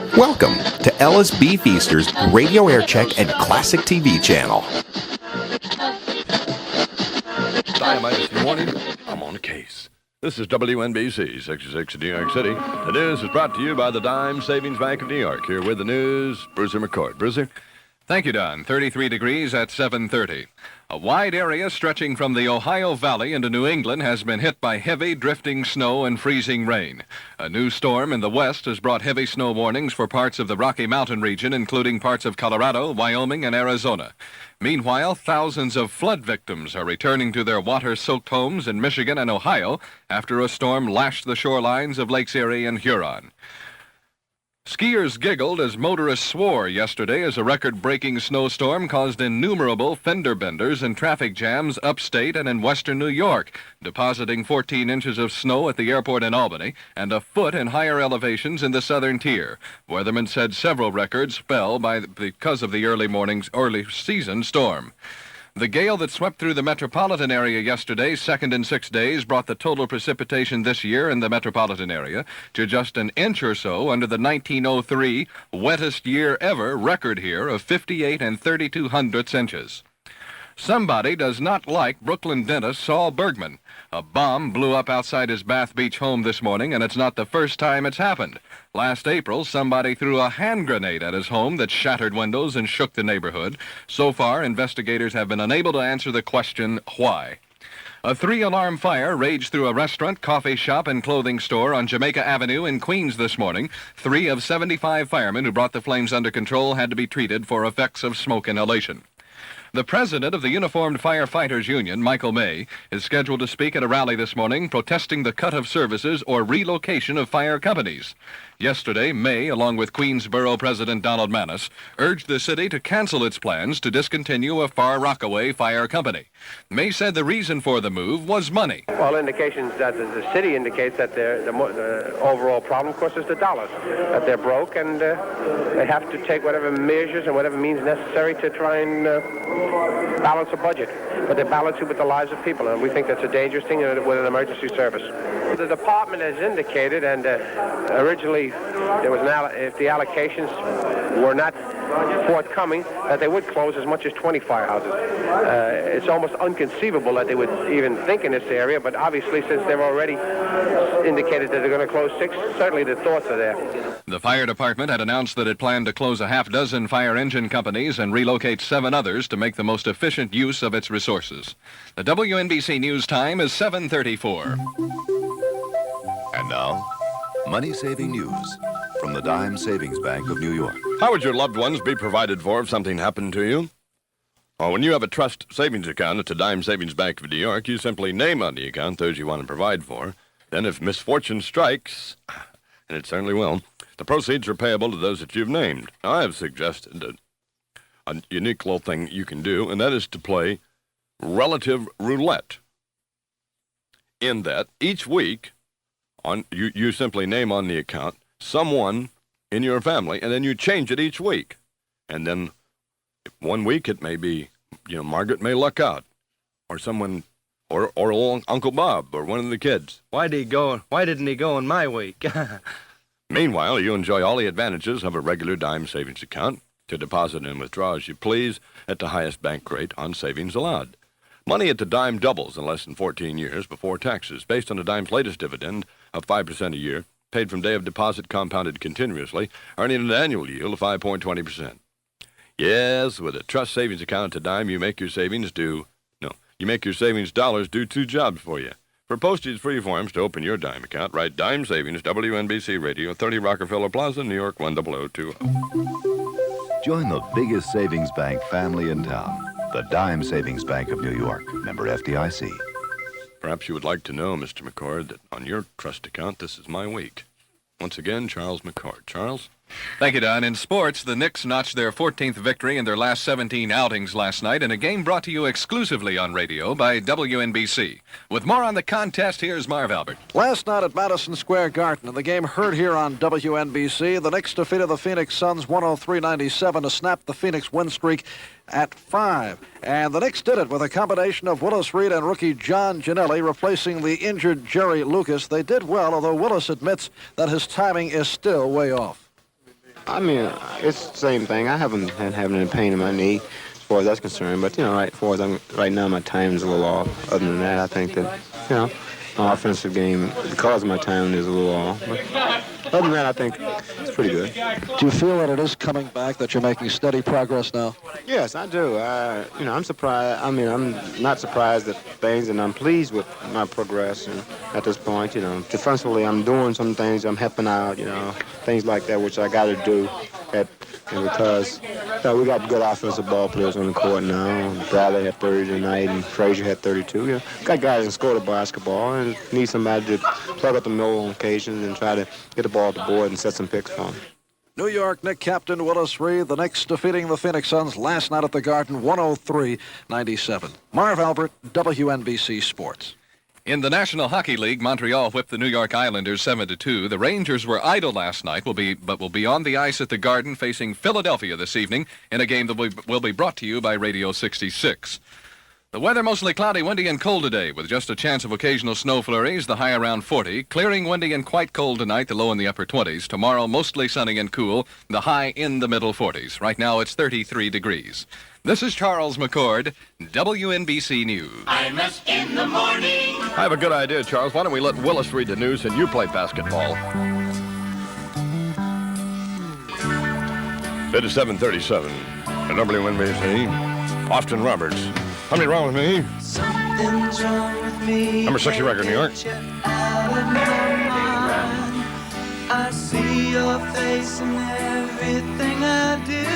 Welcome to Ellis B. Feaster's Radio Aircheck and Classic TV channel. Dynamite this morning, I'm on a case. This is WNBC 66 in New York City. The news is brought to you by the Dime Savings Bank of New York. Here with the news, Bruiser McCord. Bruiser? Thank you, Don. 33 degrees at 7:30. A wide area stretching from the Ohio Valley into New England has been hit by heavy drifting snow and freezing rain. A new storm in the west has brought heavy snow warnings for parts of the Rocky Mountain region, including parts of Colorado, Wyoming, and Arizona. Meanwhile, thousands of flood victims are returning to their water-soaked homes in Michigan and Ohio after a storm lashed the shorelines of Lakes Erie and Huron. Skiers giggled as motorists swore yesterday as a record-breaking snowstorm caused innumerable fender benders and traffic jams upstate and in western New York, depositing 14 inches of snow at the airport in Albany and a foot in higher elevations in the southern tier. Weathermen said several records fell because of the early season storm. The gale that swept through the metropolitan area yesterday, second in 6 days, brought the total precipitation this year in the metropolitan area to just an inch or so under the 1903 wettest year ever record here of 58 32 inches. Somebody does not like Brooklyn dentist Saul Bergman. A bomb blew up outside his Bath Beach home this morning, and it's not the first time it's happened. Last April, somebody threw a hand grenade at his home that shattered windows and shook the neighborhood. So far, investigators have been unable to answer the question, why? A 3-alarm fire raged through a restaurant, coffee shop, and clothing store on Jamaica Avenue in Queens this morning. 3 of 75 firemen who brought the flames under control had to be treated for effects of smoke inhalation. The president of the Uniformed Firefighters Union, Michael May, is scheduled to speak at a rally this morning protesting the cut of services or relocation of fire companies. Yesterday, May, along with Queensborough President Donald Maness, urged the city to cancel its plans to discontinue a Far Rockaway fire company. May said the reason for the move was money. Well, indications that the city indicates that the overall problem, of course, is the dollars, that they're broke and they have to take whatever measures and whatever means necessary to try and balance a budget. But they balance it with the lives of people, and we think that's a dangerous thing with an emergency service. The department has indicated, and originally there was if the allocations were not forthcoming, that they would close as much as 20 firehouses. It's almost inconceivable that they would even think in this area, but obviously since they've already indicated that they're going to close 6, certainly the thoughts are there. The fire department had announced that it planned to close a half-dozen fire engine companies and relocate 7 others to make the most efficient use of its resources. The WNBC News time is 7:34. And now, money-saving news from the Dime Savings Bank of New York. How would your loved ones be provided for if something happened to you? Well, when you have a trust savings account at the Dime Savings Bank of New York, you simply name on the account those you want to provide for. Then if misfortune strikes, and it certainly will, the proceeds are payable to those that you've named. Now, I have suggested a unique little thing you can do, and that is to play relative roulette. In that, each week, you simply name on the account someone in your family, and then you change it each week. And then 1 week it may be, Margaret may luck out, or someone, or old Uncle Bob, or one of the kids. Why didn't he go in my week? Meanwhile, you enjoy all the advantages of a regular dime savings account to deposit and withdraw as you please at the highest bank rate on savings allowed. Money at the Dime doubles in less than 14 years before taxes, based on the Dime's latest dividend of 5% a year, paid from day of deposit compounded continuously, earning an annual yield of 5.20%. Yes, with a trust savings account at the Dime, you make your savings dollars do 2 jobs for you. For postage-free forms to open your Dime account, write Dime Savings, WNBC Radio, 30 Rockefeller Plaza, New York, 10020. Join the biggest savings bank family in town, the Dime Savings Bank of New York, member FDIC. Perhaps you would like to know, Mr. McCord, that on your trust account, this is my week. Once again, Charles McCord. Charles? Thank you, Don. In sports, the Knicks notched their 14th victory in their last 17 outings last night in a game brought to you exclusively on radio by WNBC. With more on the contest, here's Marv Albert. Last night at Madison Square Garden, and the game heard here on WNBC, the Knicks defeated the Phoenix Suns 103-97 to snap the Phoenix win streak at 5. And the Knicks did it with a combination of Willis Reed and rookie John Giannelli replacing the injured Jerry Lucas. They did well, although Willis admits that his timing is still way off. I mean, it's the same thing. I haven't had having any pain in my knee as far as that's concerned. But, right now my time's a little off. Other than that, I think that, my offensive game, because of my time, is a little off. But other than that, I think it's pretty good. Do you feel that it is coming back, that you're making steady progress now? Yes, I do. I'm surprised. I mean, I'm not surprised at things, and I'm pleased with my progress. And at this point, defensively, I'm doing some things. I'm helping out, things like that, which I got to do. And because we got good offensive ball players on the court now. Bradley had 30 tonight, and Frazier had 32. Got guys that score the basketball, and need somebody to plug up the middle on occasions and try to get the ball at the board and set some picks for them. New York Knicks captain Willis Reed, the Knicks defeating the Phoenix Suns last night at the Garden, 103-97. Marv Albert, WNBC Sports. In the National Hockey League, Montreal whipped the New York Islanders 7-2. The Rangers were idle last night, will be on the ice at the Garden facing Philadelphia this evening in a game that will be brought to you by Radio 66. The weather mostly cloudy, windy, and cold today, with just a chance of occasional snow flurries, the high around 40. Clearing, windy, and quite cold tonight, the low in the upper 20s. Tomorrow, mostly sunny and cool, the high in the middle 40s. Right now, it's 33 degrees. This is Charles McCord, WNBC News. Imus in the morning. I have a good idea, Charles. Why don't we let Willis read the news and you play basketball? It is 7:37 at WNBC. Austin Roberts. Something wrong with me? Something's wrong with me. Number 60 record, New York. Out of my mind. I see your face in everything I do.